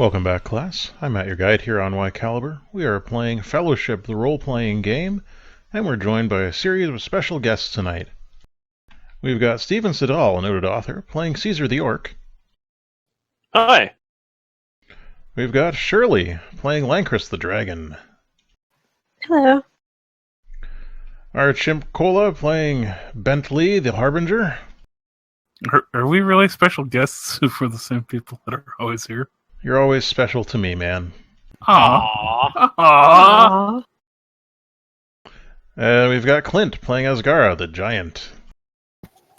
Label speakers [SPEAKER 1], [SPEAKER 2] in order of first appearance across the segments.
[SPEAKER 1] Welcome back, class. I'm Matt, your guide here on Y Caliber. We are playing Fellowship, the role-playing game, and we're joined by a series of special guests tonight. We've got Stephen Siddall, a noted author, playing Caesar the Orc.
[SPEAKER 2] Hi.
[SPEAKER 1] We've got Shirley, playing Lancris the Dragon.
[SPEAKER 3] Hello.
[SPEAKER 1] Our chimp Cola, playing Bentley the Harbinger.
[SPEAKER 4] Are we really special guests for the same people that are always here?
[SPEAKER 1] You're always special to me, man.
[SPEAKER 4] Aww.
[SPEAKER 3] Aww.
[SPEAKER 1] We've got Clint, playing Asgara the Giant.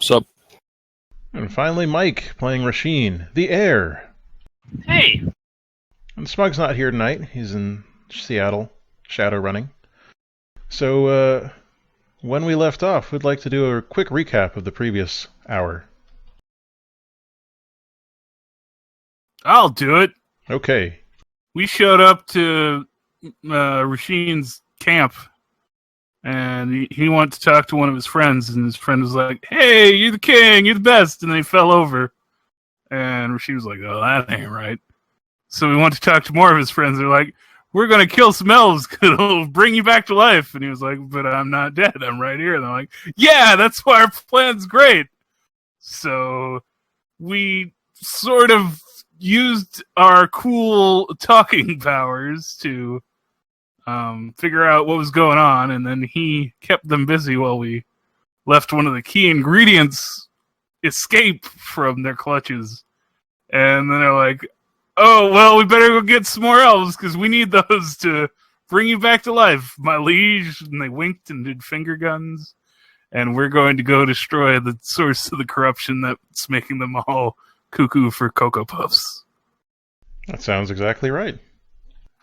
[SPEAKER 2] Sup?
[SPEAKER 1] And finally Mike, playing Rasheen the Heir.
[SPEAKER 2] Hey.
[SPEAKER 1] And Smug's not here tonight. He's in Seattle, shadow running. So, when we left off, we'd like to do a quick recap of the previous hour.
[SPEAKER 4] I'll do it.
[SPEAKER 1] Okay.
[SPEAKER 4] We showed up to Rasheen's camp, and he wanted to talk to one of his friends, and his friend was like, "Hey, you're the king, you're the best," and they fell over. And Rasheen was like, "Oh, that ain't right." So we wanted to talk to more of his friends. They're like, "We're going to kill some elves because it'll bring you back to life." And he was like, "But I'm not dead. I'm right here." And they're like, "Yeah, that's why our plan's great." So we sort of used our cool talking powers to figure out what was going on, and then he kept them busy while we left one of the key ingredients escape from their clutches. And then they're like, "Oh, well, we better go get some more elves, because we need those to bring you back to life, my liege." And they winked and did finger guns. And we're going to go destroy the source of the corruption that's making them all cuckoo for Cocoa Puffs.
[SPEAKER 1] That sounds exactly right.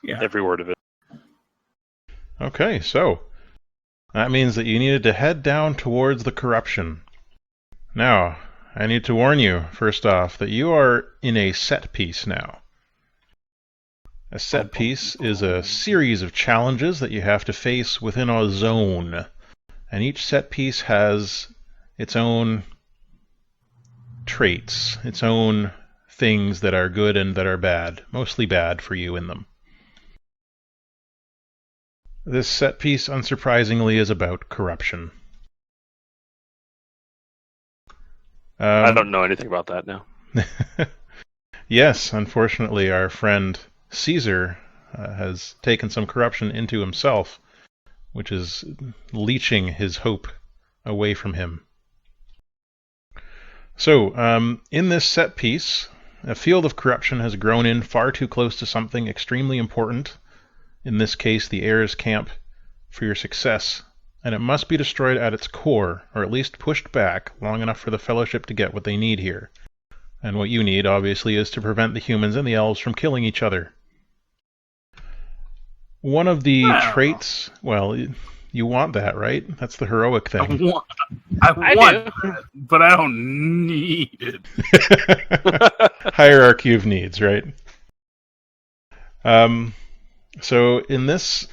[SPEAKER 4] Yeah.
[SPEAKER 2] Every word of it.
[SPEAKER 1] Okay, so that means that you needed to head down towards the corruption. Now, I need to warn you, first off, that you are in a set piece now. A set piece is a series of challenges that you have to face within a zone. And each set piece has its own traits, its own things that are good and that are bad, mostly bad for you in them. This set piece, unsurprisingly, is about corruption.
[SPEAKER 2] I don't know anything about that now.
[SPEAKER 1] Yes, unfortunately, our friend Caesar has taken some corruption into himself, which is leeching his hope away from him. So, in this set piece, a field of corruption has grown in far too close to something extremely important, in this case the heir's camp, for your success, and it must be destroyed at its core, or at least pushed back long enough for the Fellowship to get what they need here. And what you need, obviously, is to prevent the humans and the elves from killing each other. One of the traits... Well, you want that, right? That's the heroic thing.
[SPEAKER 4] I want it, but I don't need it.
[SPEAKER 1] Hierarchy of needs, right? So in this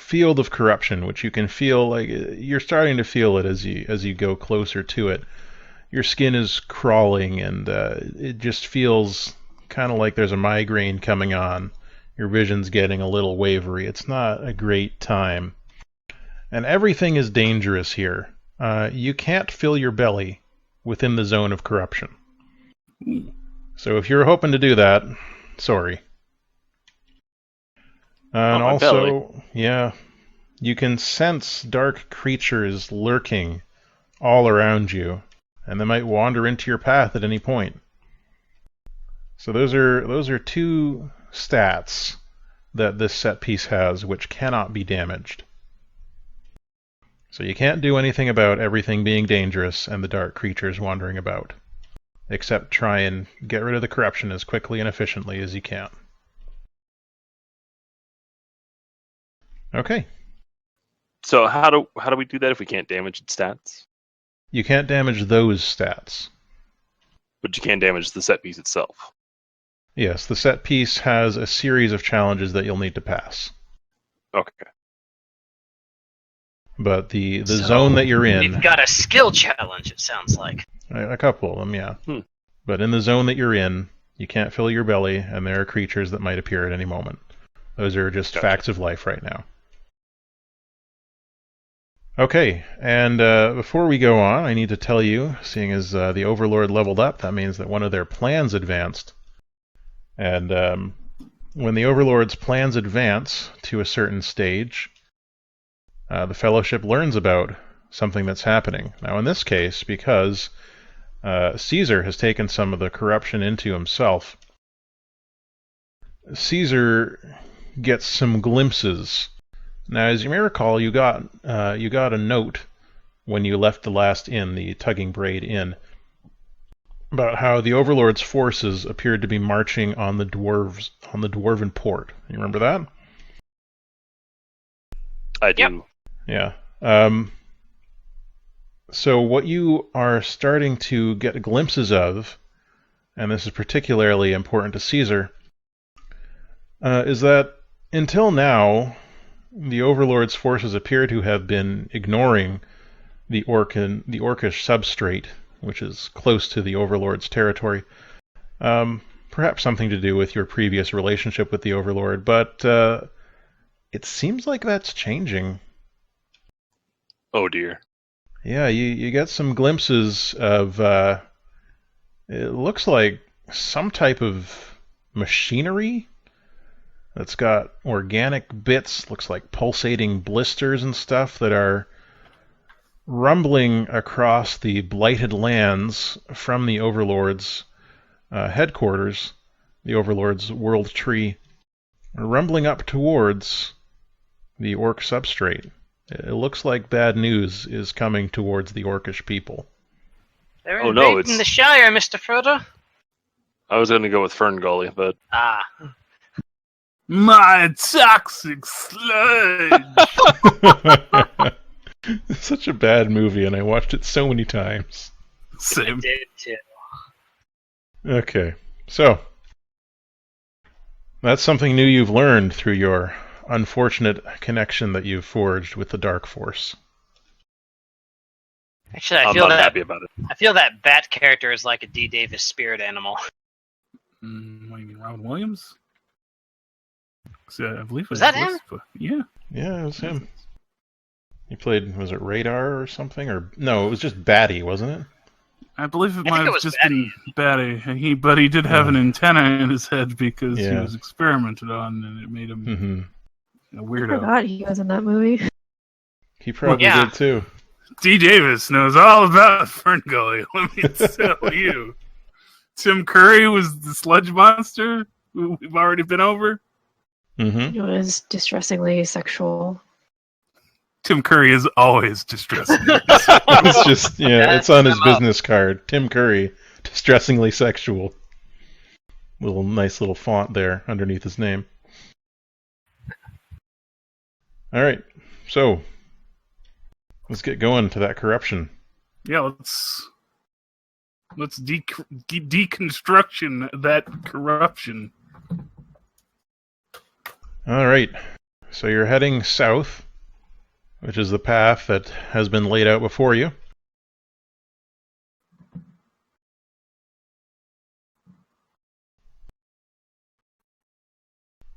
[SPEAKER 1] field of corruption, which you can feel, like you're starting to feel it as you go closer to it, your skin is crawling, and it just feels kind of like there's a migraine coming on. Your vision's getting a little wavery. It's not a great time. And everything is dangerous here. You can't fill your belly within the zone of corruption. So if you're hoping to do that, sorry. And also, yeah, you can sense dark creatures lurking all around you, and they might wander into your path at any point. So those are two stats that this set piece has which cannot be damaged. So you can't do anything about everything being dangerous and the dark creatures wandering about, except try and get rid of the corruption as quickly and efficiently as you can. Okay.
[SPEAKER 2] So how do we do that if we can't damage its stats?
[SPEAKER 1] You can't damage those stats.
[SPEAKER 2] But you can damage the set piece itself.
[SPEAKER 1] Yes, the set piece has a series of challenges that you'll need to pass.
[SPEAKER 2] Okay.
[SPEAKER 1] But the zone that you're in...
[SPEAKER 5] We've got a skill challenge, it sounds like.
[SPEAKER 1] A couple of them, yeah. But in the zone that you're in, You can't fill your belly, and there are creatures that might appear at any moment. Those are just facts of life right now. Okay, and before we go on, I need to tell you, seeing as the Overlord leveled up, that means that one of their plans advanced. And when the Overlord's plans advance to a certain stage, the Fellowship learns about something that's happening. Now, in this case, because Caesar has taken some of the corruption into himself, Caesar gets some glimpses. Now, as you may recall, you got a note when you left the last inn, the Tugging Braid Inn, about how the Overlord's forces appeared to be marching on the Dwarven port. You remember that?
[SPEAKER 2] I do.
[SPEAKER 1] Yeah. So what you are starting to get glimpses of, and this is particularly important to Caesar, is that until now, the Overlord's forces appear to have been ignoring the Orcish substrate, which is close to the Overlord's territory. Perhaps something to do with your previous relationship with the Overlord, but it seems like that's changing.
[SPEAKER 2] Oh dear.
[SPEAKER 1] Yeah, you get some glimpses of, it looks like some type of machinery that's got organic bits, looks like pulsating blisters and stuff that are rumbling across the blighted lands from the Overlord's headquarters, the Overlord's World Tree, rumbling up towards the Orc substrate. It looks like bad news is coming towards the Orcish people.
[SPEAKER 5] They're
[SPEAKER 2] Oh, no,
[SPEAKER 5] invading the Shire, Mr. Frodo.
[SPEAKER 2] I was going to go with Fern Gully, but
[SPEAKER 5] Ah.
[SPEAKER 4] My toxic sludge!
[SPEAKER 1] It's such a bad movie, and I watched it so many times.
[SPEAKER 5] I
[SPEAKER 4] Same.
[SPEAKER 5] did too.
[SPEAKER 1] Okay, so that's something new you've learned through your unfortunate connection that you've forged with the Dark Force.
[SPEAKER 5] Actually,
[SPEAKER 2] I'm not happy about it.
[SPEAKER 5] I feel that Bat character is like a D. Davis spirit animal.
[SPEAKER 4] What do you mean, Robin Williams? 'Cause, I believe it
[SPEAKER 5] Was that him?
[SPEAKER 4] Elizabeth. Yeah.
[SPEAKER 1] Yeah, it was him. He played, was it Radar or something? Or no, it was just Batty, wasn't it?
[SPEAKER 4] I believe it
[SPEAKER 5] I
[SPEAKER 4] might
[SPEAKER 5] think it
[SPEAKER 4] have
[SPEAKER 5] was
[SPEAKER 4] just
[SPEAKER 5] Batty.
[SPEAKER 4] been Batty. But he did have an antenna in his head because he
[SPEAKER 1] Yeah.
[SPEAKER 4] was experimented on, and it made him
[SPEAKER 1] Mm-hmm.
[SPEAKER 4] a
[SPEAKER 3] I
[SPEAKER 4] weirdo.
[SPEAKER 3] forgot he was in that movie.
[SPEAKER 1] He probably
[SPEAKER 5] Yeah.
[SPEAKER 1] did too.
[SPEAKER 4] D. Davis knows all about Fern Gully. Let me tell you. Tim Curry was the sludge monster who we've already been over.
[SPEAKER 1] Mm-hmm.
[SPEAKER 3] It was distressingly sexual.
[SPEAKER 4] Tim Curry is always distressing.
[SPEAKER 1] It's just, yeah, it's on his
[SPEAKER 5] Come up.
[SPEAKER 1] business card. Tim Curry, distressingly sexual. Nice little font there underneath his name. All right, so let's get going to that corruption.
[SPEAKER 4] Yeah, let's deconstruction that corruption.
[SPEAKER 1] All right, so you're heading south, which is the path that has been laid out before you.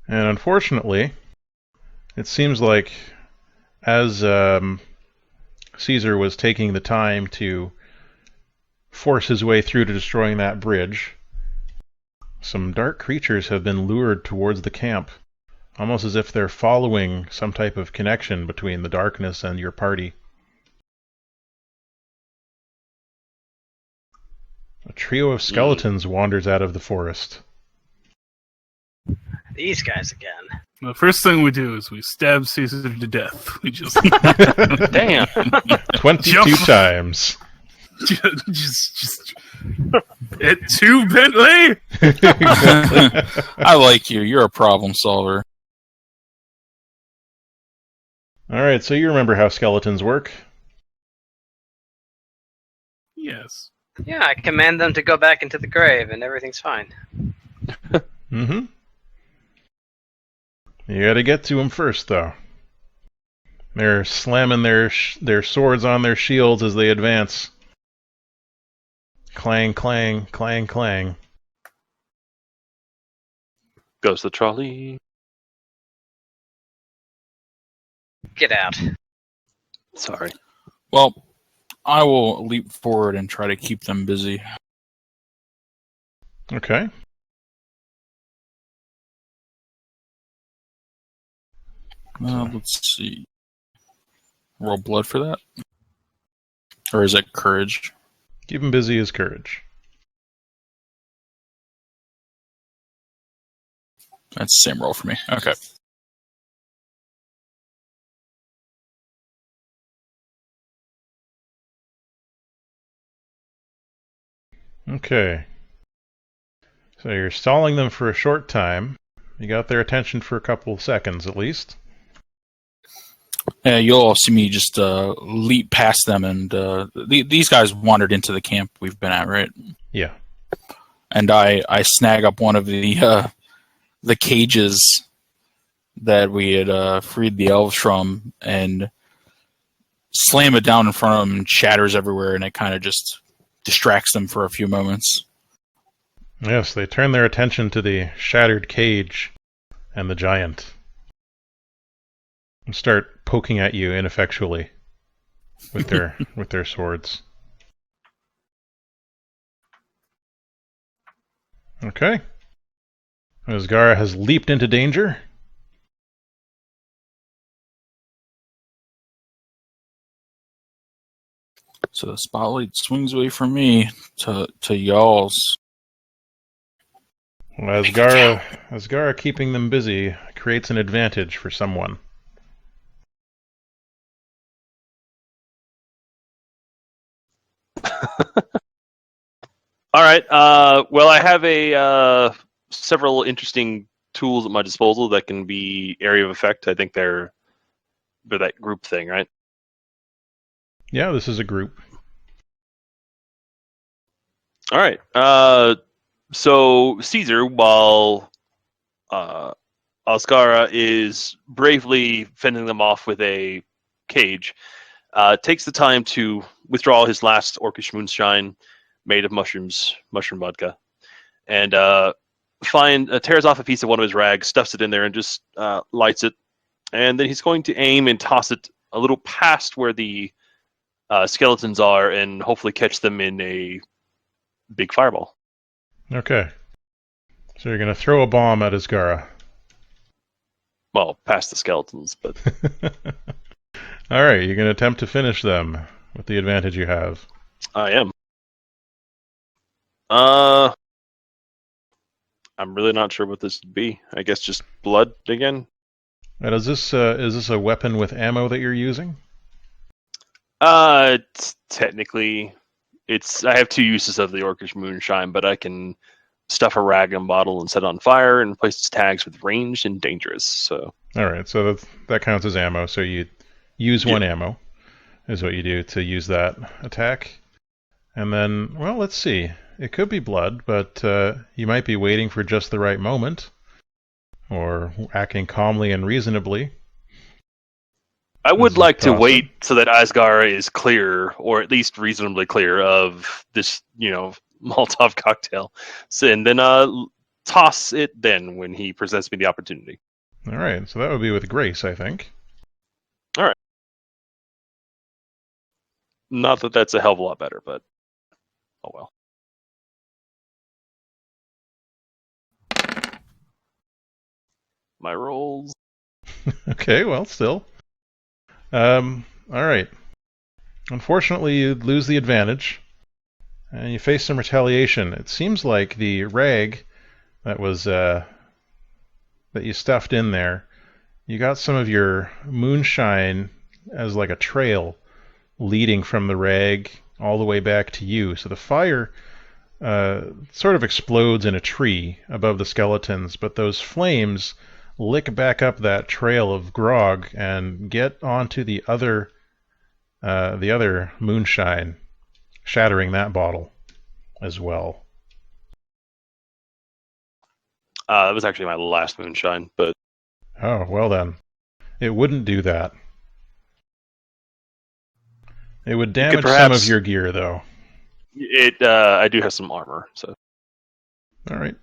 [SPEAKER 1] And unfortunately, it seems like as Caesar was taking the time to force his way through to destroying that bridge, some dark creatures have been lured towards the camp, almost as if they're following some type of connection between the darkness and your party. A trio of skeletons wanders out of the forest.
[SPEAKER 5] These guys again.
[SPEAKER 4] The first thing we do is we stab Caesar to death. We just
[SPEAKER 2] Damn.
[SPEAKER 1] 22
[SPEAKER 4] Jump.
[SPEAKER 1] times.
[SPEAKER 4] just it too, Bentley.
[SPEAKER 6] I like you. You're a problem solver.
[SPEAKER 1] Alright, so you remember how skeletons work.
[SPEAKER 4] Yes.
[SPEAKER 5] Yeah, I command them to go back into the grave, and everything's fine.
[SPEAKER 1] Mm-hmm. You gotta get to them first, though. They're slamming their swords on their shields as they advance. Clang, clang, clang, clang.
[SPEAKER 2] Goes the trolley.
[SPEAKER 5] Get out.
[SPEAKER 2] Sorry.
[SPEAKER 6] Well, I will leap forward and try to keep them busy.
[SPEAKER 1] Okay.
[SPEAKER 6] Let's see. Roll blood for that? Or is it courage?
[SPEAKER 1] Keep him busy is courage.
[SPEAKER 6] That's the same roll for me. Okay.
[SPEAKER 1] Okay. So you're stalling them for a short time. You got their attention for a couple of seconds at least.
[SPEAKER 6] You'll all see me just leap past them, and these guys wandered into the camp we've been at, right?
[SPEAKER 1] Yeah.
[SPEAKER 6] And I snag up one of the cages that we had freed the elves from, and slam it down in front of them, and shatters everywhere, and it kind of just distracts them for a few moments.
[SPEAKER 1] Yes, they turn their attention to the shattered cage and the giant. And start poking at you ineffectually with their swords. Okay. Asgara has leaped into danger.
[SPEAKER 6] So the spotlight swings away from me to y'all's.
[SPEAKER 1] Well, Asgara keeping them busy creates an advantage for someone.
[SPEAKER 2] All right. Well, I have several interesting tools at my disposal that can be area of effect. I think they're that group thing, right?
[SPEAKER 1] Yeah, this is a group.
[SPEAKER 2] All right. So Caesar, while Asgara is bravely fending them off with a cage, takes the time to withdraw his last orcish moonshine made of mushrooms, mushroom vodka, and tears off a piece of one of his rags, stuffs it in there, and just lights it. And then he's going to aim and toss it a little past where the skeletons are, and hopefully catch them in a big fireball.
[SPEAKER 1] Okay. So you're going to throw a bomb at Asgara.
[SPEAKER 2] Well, past the skeletons, but
[SPEAKER 1] All right, you're going to attempt to finish them with the advantage you have.
[SPEAKER 2] I am. I'm really not sure what this would be. I guess just blood again.
[SPEAKER 1] And is this a weapon with ammo that you're using?
[SPEAKER 2] Technically, I have two uses of the orcish moonshine, but I can stuff a rag in a bottle and set it on fire and replace its tags with ranged and dangerous. So.
[SPEAKER 1] All right, so that counts as ammo. So you use one ammo, is what you do to use that attack. And then, well, let's see. It could be blood, but you might be waiting for just the right moment, or acting calmly and reasonably.
[SPEAKER 2] I would like to wait so that Asgara is clear, or at least reasonably clear, of this, Molotov cocktail. So, and then toss it then when he presents me the opportunity.
[SPEAKER 1] All right, so that would be with grace, I think.
[SPEAKER 2] All right. Not that that's a hell of a lot better, but oh well. My rolls.
[SPEAKER 1] Okay, well, still. All right. Unfortunately, you lose the advantage, and you face some retaliation. It seems like the rag that was that you stuffed in there, you got some of your moonshine as like a trail leading from the rag all the way back to you. So the fire sort of explodes in a tree above the skeletons, but those flames lick back up that trail of grog and get onto the other moonshine, shattering that bottle as well.
[SPEAKER 2] That was actually my last moonshine, but
[SPEAKER 1] Oh, well then. It wouldn't do that. It would damage some of your gear, though.
[SPEAKER 2] I do have some armor, so
[SPEAKER 1] All right.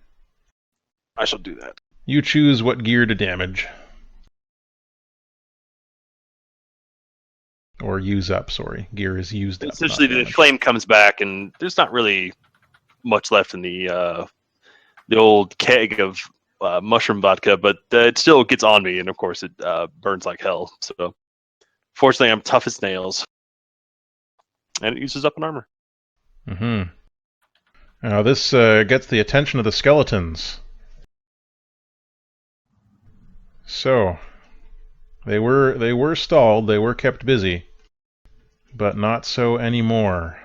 [SPEAKER 2] I shall do that.
[SPEAKER 1] You choose what gear to damage. Or use up, sorry. Gear is used up.
[SPEAKER 2] Essentially, the flame comes back, and there's not really much left in the old keg of mushroom vodka, but it still gets on me, and of course, it burns like hell. So, fortunately, I'm tough as nails, and it uses up an armor.
[SPEAKER 1] Mm-hmm. Now, this gets the attention of the skeletons. So, they were stalled, they were kept busy, but not so anymore.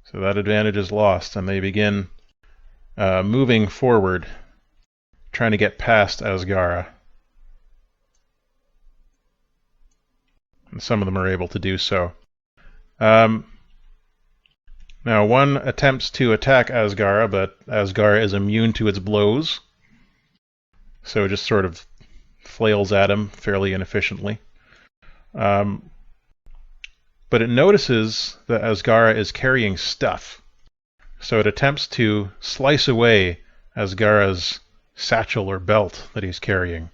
[SPEAKER 1] So that advantage is lost, and they begin moving forward, trying to get past Asgara. And some of them are able to do so. Now, one attempts to attack Asgara, but Asgara is immune to its blows, so it just sort of flails at him fairly inefficiently. But it notices that Asgara is carrying stuff, so it attempts to slice away Asgara's satchel or belt that he's carrying.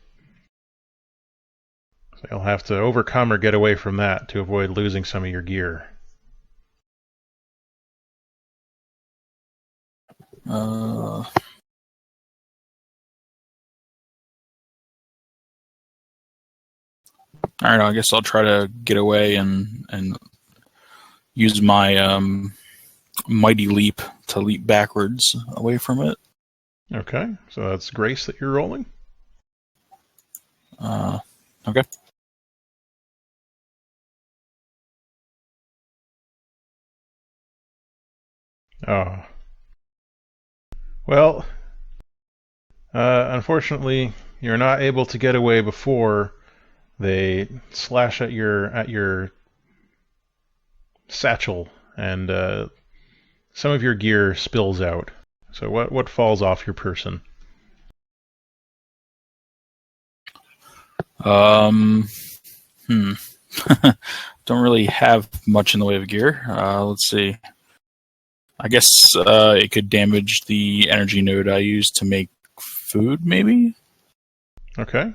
[SPEAKER 1] So you'll have to overcome or get away from that to avoid losing some of your gear.
[SPEAKER 6] Alright, I guess I'll try to get away and use my mighty leap to leap backwards away from it.
[SPEAKER 1] Okay, so that's Grace that you're rolling.
[SPEAKER 6] Okay.
[SPEAKER 1] Oh. Well, unfortunately, you're not able to get away before they slash at your satchel, and some of your gear spills out. So what falls off your person?
[SPEAKER 6] Don't really have much in the way of gear. Let's see. I guess it could damage the energy node I use to make food, maybe?
[SPEAKER 1] Okay.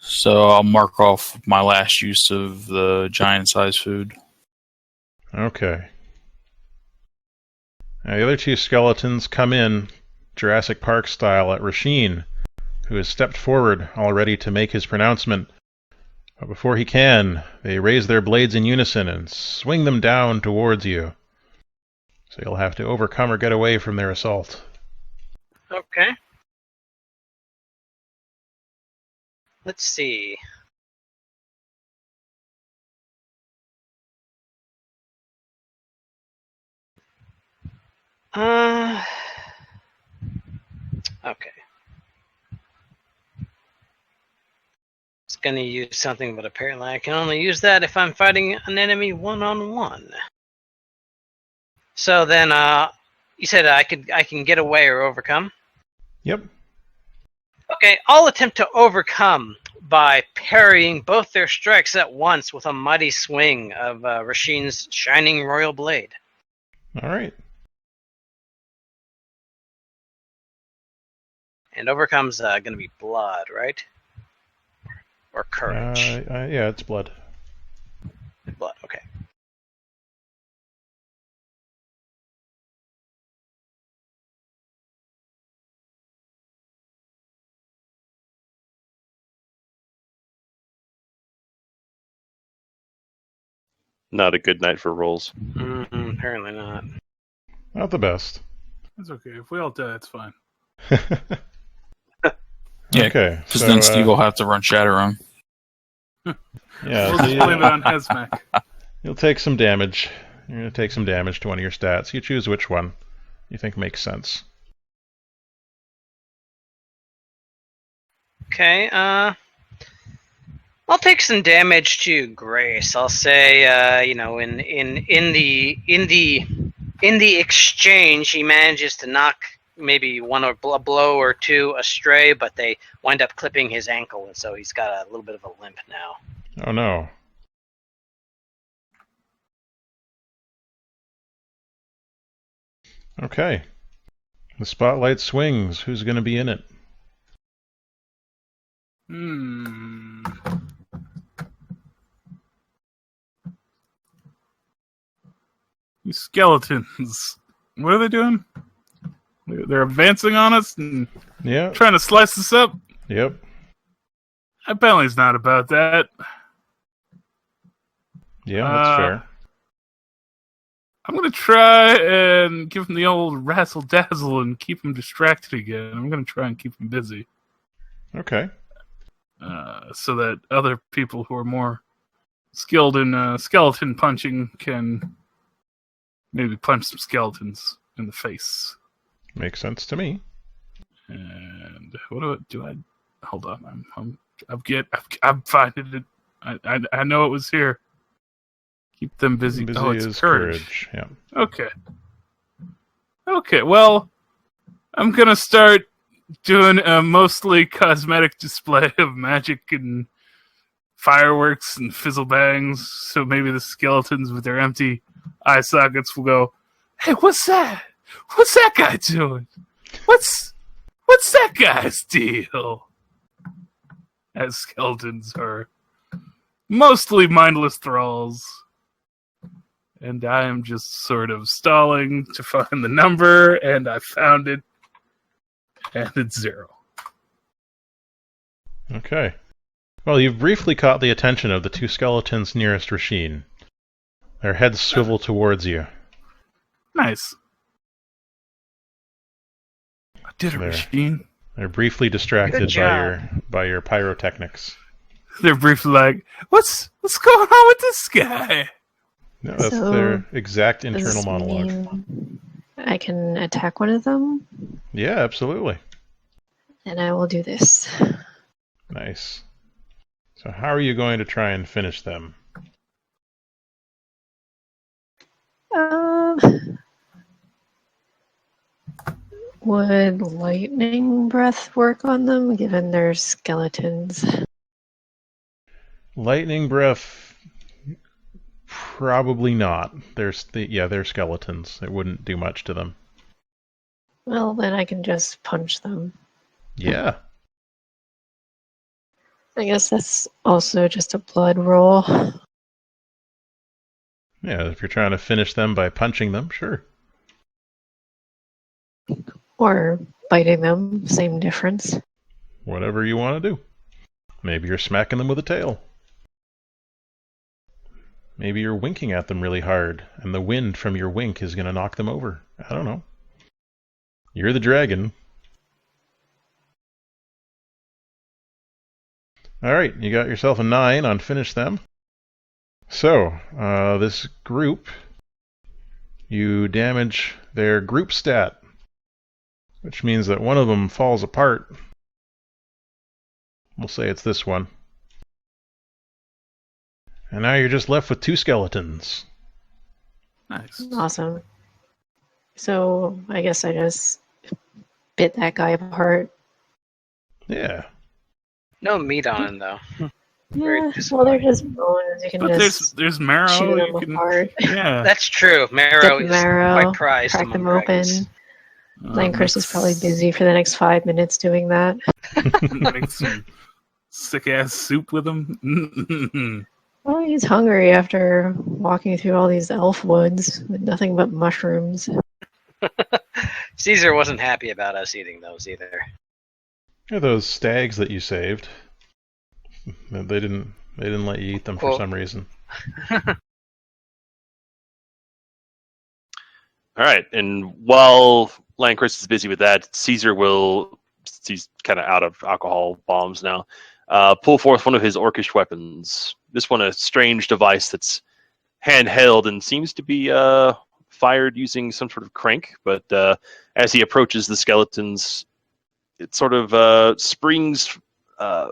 [SPEAKER 6] So I'll mark off my last use of the giant-sized food.
[SPEAKER 1] Okay. Now, the other two skeletons come in, Jurassic Park style, at Rasheen, who has stepped forward all ready to make his pronouncement. But before he can, they raise their blades in unison and swing them down towards you. So you'll have to overcome or get away from their assault.
[SPEAKER 5] Okay. Let's see. Okay. It's gonna use something, but apparently I can only use that if I'm fighting an enemy one-on-one. So then, you said I can get away or overcome?
[SPEAKER 1] Yep.
[SPEAKER 5] Okay, I'll attempt to overcome by parrying both their strikes at once with a mighty swing of Rasheen's shining royal blade.
[SPEAKER 1] All right.
[SPEAKER 5] And overcome's going to be blood, right? Or courage?
[SPEAKER 1] Yeah, it's blood.
[SPEAKER 5] Blood, okay.
[SPEAKER 2] Not a good night for rolls.
[SPEAKER 5] Apparently not.
[SPEAKER 1] Not the best.
[SPEAKER 4] It's okay. If we all die, it's fine.
[SPEAKER 6] Yeah,
[SPEAKER 1] okay.
[SPEAKER 6] Because
[SPEAKER 1] So,
[SPEAKER 6] then Steve will have to run Shadowrun.
[SPEAKER 1] yeah,
[SPEAKER 4] We'll
[SPEAKER 1] so
[SPEAKER 4] just blame it on Hesmac.
[SPEAKER 1] you'll take some damage. You're going to take some damage to one of your stats. You choose which one you think makes sense.
[SPEAKER 5] Okay, I'll take some damage to Grace. I'll say, in the exchange, he manages to knock maybe a blow or two astray, but they wind up clipping his ankle, and so he's got a little bit of a limp now.
[SPEAKER 1] Oh no. Okay. The spotlight swings. Who's going to be in it?
[SPEAKER 4] Hmm. These skeletons. What are they doing? They're advancing on us and
[SPEAKER 1] Yeah.
[SPEAKER 4] trying to slice us up?
[SPEAKER 1] Yep.
[SPEAKER 4] Bentley's not about that.
[SPEAKER 1] Yeah, that's fair.
[SPEAKER 4] I'm going to try and give him the old razzle-dazzle and keep him distracted again. I'm going to try and keep him busy.
[SPEAKER 1] Okay.
[SPEAKER 4] So that other people who are more skilled in skeleton punching can maybe punch some skeletons in the face.
[SPEAKER 1] Makes sense to me.
[SPEAKER 4] And what do I? Hold on, I'm finding it. I know it was here. Keep them busy.
[SPEAKER 1] Busy
[SPEAKER 4] Oh, it's
[SPEAKER 1] is
[SPEAKER 4] courage.
[SPEAKER 1] Yeah.
[SPEAKER 4] Okay. Well, I'm gonna start doing a mostly cosmetic display of magic and fireworks and fizzle bangs. So maybe the skeletons with their empty eye sockets will go, "Hey, what's that? What's that guy doing? What's that guy's deal?" As skeletons are mostly mindless thralls. And I am just sort of stalling to find the number, and I found it. And it's 0.
[SPEAKER 1] Okay. Well, you've briefly caught the attention of the two skeletons nearest Rasheen. Their heads swivel towards you.
[SPEAKER 4] Nice. I did it,
[SPEAKER 1] There.
[SPEAKER 4] Rasheen.
[SPEAKER 1] They're briefly distracted
[SPEAKER 5] Good job.
[SPEAKER 1] by your pyrotechnics.
[SPEAKER 4] They're briefly like, what's going on with this guy?
[SPEAKER 1] No, that's
[SPEAKER 3] So,
[SPEAKER 1] their exact
[SPEAKER 3] Does
[SPEAKER 1] internal
[SPEAKER 3] this
[SPEAKER 1] monologue.
[SPEAKER 3] mean I can attack one of them?
[SPEAKER 1] Yeah, absolutely.
[SPEAKER 3] And I will do this.
[SPEAKER 1] Nice. So how are you going to try and finish them?
[SPEAKER 3] Um, would lightning breath work on them, given their skeletons?
[SPEAKER 1] Lightning breath, probably not. They're skeletons. It wouldn't do much to them.
[SPEAKER 3] Well, then I can just punch them.
[SPEAKER 1] Yeah.
[SPEAKER 3] I guess that's also just a blood roll.
[SPEAKER 1] Yeah, if you're trying to finish them by punching them, sure.
[SPEAKER 3] Or biting them, same difference.
[SPEAKER 1] Whatever you want to do. Maybe you're smacking them with a tail. Maybe you're winking at them really hard, and the wind from your wink is going to knock them over. I don't know. You're the dragon. Alright, you got yourself a 9 on finish them. So, this group, you damage their group stat, which means that one of them falls apart. We'll say it's this one. And now you're just left with 2 skeletons.
[SPEAKER 4] Nice.
[SPEAKER 3] Awesome. So I guess I just bit that guy apart.
[SPEAKER 1] Yeah.
[SPEAKER 5] No meat on him though. Very
[SPEAKER 3] Yeah, well,
[SPEAKER 5] disappointing.
[SPEAKER 3] they're just bones. You can
[SPEAKER 4] But
[SPEAKER 3] just
[SPEAKER 4] there's marrow.
[SPEAKER 3] chew
[SPEAKER 4] You
[SPEAKER 3] them
[SPEAKER 4] can,
[SPEAKER 3] apart,
[SPEAKER 4] yeah.
[SPEAKER 5] That's true. Marrow
[SPEAKER 3] Get
[SPEAKER 5] is
[SPEAKER 3] the marrow,
[SPEAKER 5] quite prized
[SPEAKER 3] crack
[SPEAKER 5] among
[SPEAKER 3] them open.
[SPEAKER 5] dragons.
[SPEAKER 3] Lancrest is probably busy for the next 5 minutes doing that.
[SPEAKER 4] Make some sick ass soup with them.
[SPEAKER 3] Well, he's hungry after walking through all these elf woods with nothing but mushrooms.
[SPEAKER 5] Caesar wasn't happy about us eating those either.
[SPEAKER 1] Yeah, those stags that you saved. They didn't let you eat them for
[SPEAKER 5] Cool.
[SPEAKER 1] some reason.
[SPEAKER 2] All right, and while Lancrest is busy with that, Caesar will, he's kind of out of alcohol bombs now, pull forth one of his orcish weapons. This one, a strange device that's handheld and seems to be fired using some sort of crank, but as he approaches the skeletons, it sort of springs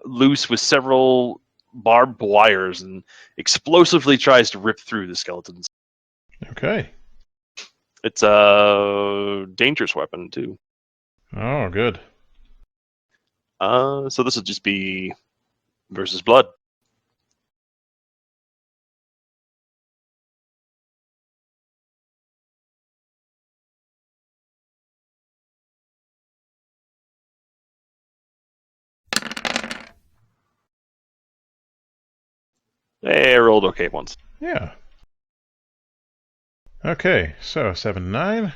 [SPEAKER 2] loose with several barbed wires and explosively tries to rip through the skeletons.
[SPEAKER 1] Okay.
[SPEAKER 2] It's a dangerous weapon, too.
[SPEAKER 1] Oh, good.
[SPEAKER 2] So this will just be versus blood. I rolled okay once.
[SPEAKER 1] Yeah. Okay, so 7 9.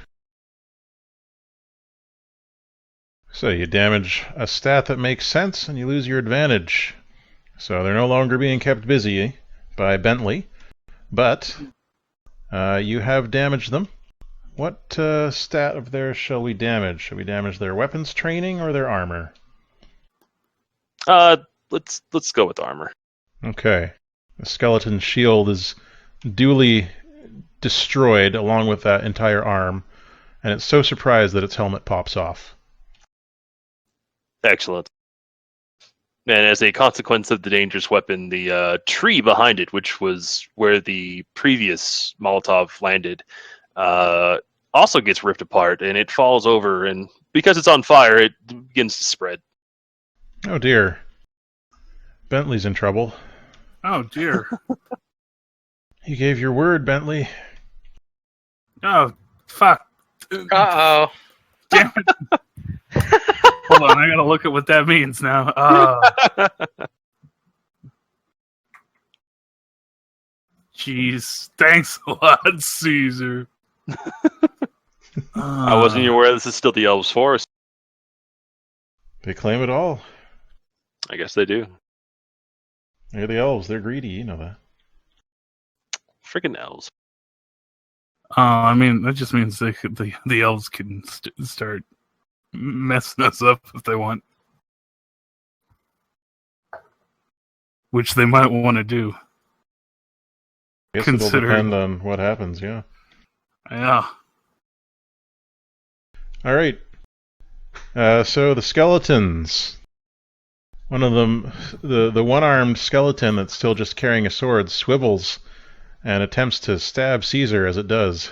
[SPEAKER 1] So you damage a stat that makes sense, and you lose your advantage. So they're no longer being kept busy by Bentley, but you have damaged them. What stat of theirs shall we damage? Shall we damage their weapons training or their armor?
[SPEAKER 2] Let's go with armor.
[SPEAKER 1] Okay. The skeleton shield is duly destroyed along with that entire arm, and it's so surprised that its helmet pops off.
[SPEAKER 2] Excellent. And as a consequence of the dangerous weapon, the tree behind it, which was where the previous Molotov landed, also gets ripped apart, and it falls over, and because it's on fire, it begins to spread.
[SPEAKER 1] Oh dear. Bentley's in trouble.
[SPEAKER 4] Oh dear.
[SPEAKER 1] You gave your word, Bentley.
[SPEAKER 4] Oh fuck.
[SPEAKER 5] Uh-oh.
[SPEAKER 4] Damn it. Hold on, I gotta look at what that means now. Jeez. Thanks a lot, Caesar.
[SPEAKER 2] I wasn't even aware this is still the Elves' Forest.
[SPEAKER 1] They claim it all.
[SPEAKER 2] I guess they do.
[SPEAKER 1] They're the elves. They're greedy. You know that.
[SPEAKER 2] Freaking elves.
[SPEAKER 4] I mean, that just means the elves can start messing us up if they want. Which they might want to do.
[SPEAKER 1] I guess it'll depend on what happens, yeah.
[SPEAKER 4] Yeah.
[SPEAKER 1] Alright. So the skeletons. One of them, the one-armed skeleton that's still just carrying a sword, swivels and attempts to stab Caesar as it does.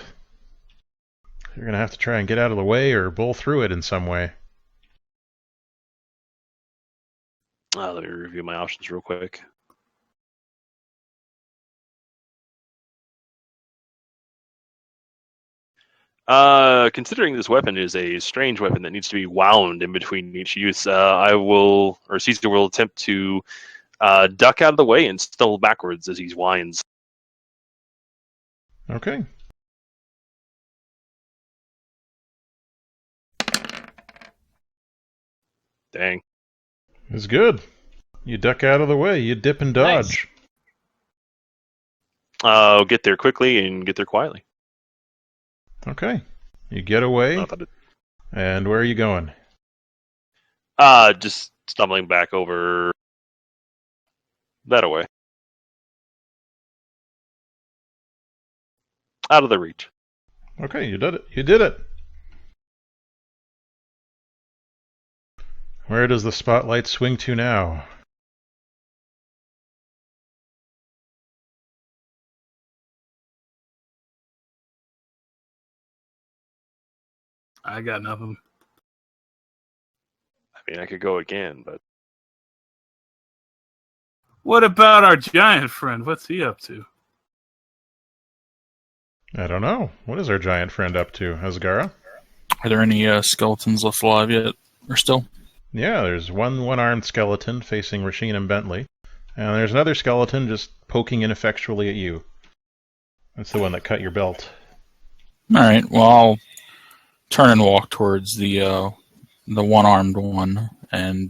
[SPEAKER 1] You're going to have to try and get out of the way or bowl through it in some way.
[SPEAKER 2] Let me review my options real quick. Considering this weapon is a strange weapon that needs to be wound in between each use, Caesar will attempt to duck out of the way and stumble backwards as he winds.
[SPEAKER 1] Okay.
[SPEAKER 2] Dang.
[SPEAKER 1] It's good. You duck out of the way. You dip and dodge.
[SPEAKER 2] Nice. Get there quickly and get there quietly.
[SPEAKER 1] Okay. You get away. And where are you going?
[SPEAKER 2] Just stumbling back over that away. Out of the reach.
[SPEAKER 1] Okay, you did it. You did it. Where does the spotlight swing to now?
[SPEAKER 4] I got nothing.
[SPEAKER 2] I mean, I could go again, but...
[SPEAKER 4] What about our giant friend? What's he up to?
[SPEAKER 1] I don't know. What is our giant friend up to, Asgara?
[SPEAKER 6] Are there any skeletons left alive yet? Or still?
[SPEAKER 1] Yeah, there's one-armed skeleton facing Rasheen and Bentley. And there's another skeleton just poking ineffectually at you. That's the one that cut your belt.
[SPEAKER 6] Alright, well, I'll turn and walk towards the one-armed one, and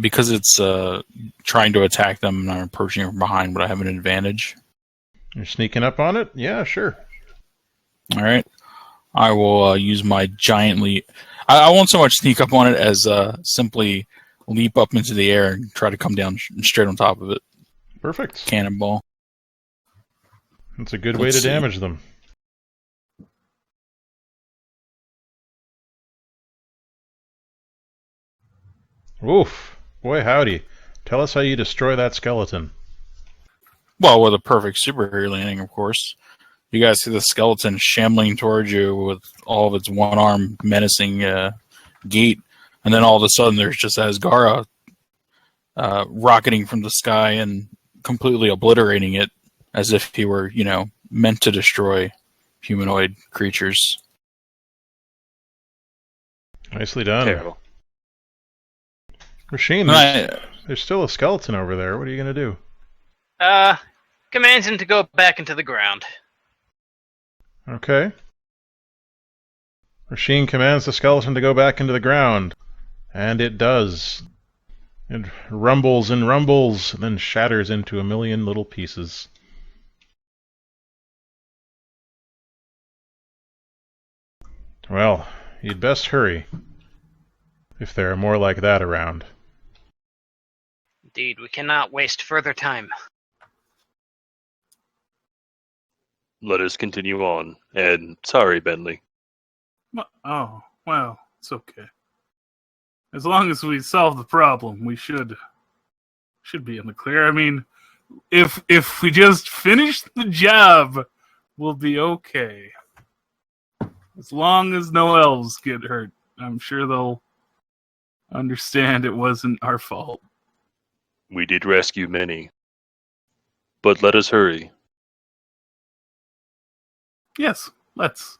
[SPEAKER 6] because it's trying to attack them and I'm approaching it from behind, would I have an advantage?
[SPEAKER 1] You're sneaking up on it? Yeah, sure.
[SPEAKER 6] Alright. I will use my giant leap. I won't so much sneak up on it as simply leap up into the air and try to come down straight on top of it.
[SPEAKER 1] Perfect.
[SPEAKER 6] Cannonball.
[SPEAKER 1] That's a good way to damage them. Oof. Boy, howdy. Tell us how you destroy that skeleton.
[SPEAKER 6] Well, with a perfect superhero landing, of course. You guys see the skeleton shambling towards you with all of its one-arm menacing gait, and then all of a sudden there's just Asgara rocketing from the sky and completely obliterating it as if he were, meant to destroy humanoid creatures.
[SPEAKER 1] Nicely done.
[SPEAKER 2] Terrible.
[SPEAKER 1] Rasheen, There's still a skeleton over there. What are you going to do?
[SPEAKER 5] Commands him to go back into the ground.
[SPEAKER 1] Okay. Rasheen commands the skeleton to go back into the ground. And it does. It rumbles and rumbles, and then shatters into a million little pieces. Well, you'd best hurry, if there are more like that around.
[SPEAKER 5] Indeed, we cannot waste further time.
[SPEAKER 2] Let us continue on. And sorry, Bentley.
[SPEAKER 4] Oh, well, it's okay. As long as we solve the problem, we should be in the clear. I mean, if we just finish the job, we'll be okay. As long as no elves get hurt, I'm sure they'll understand it wasn't our fault.
[SPEAKER 2] We did rescue many. But let us hurry.
[SPEAKER 4] Yes, let's.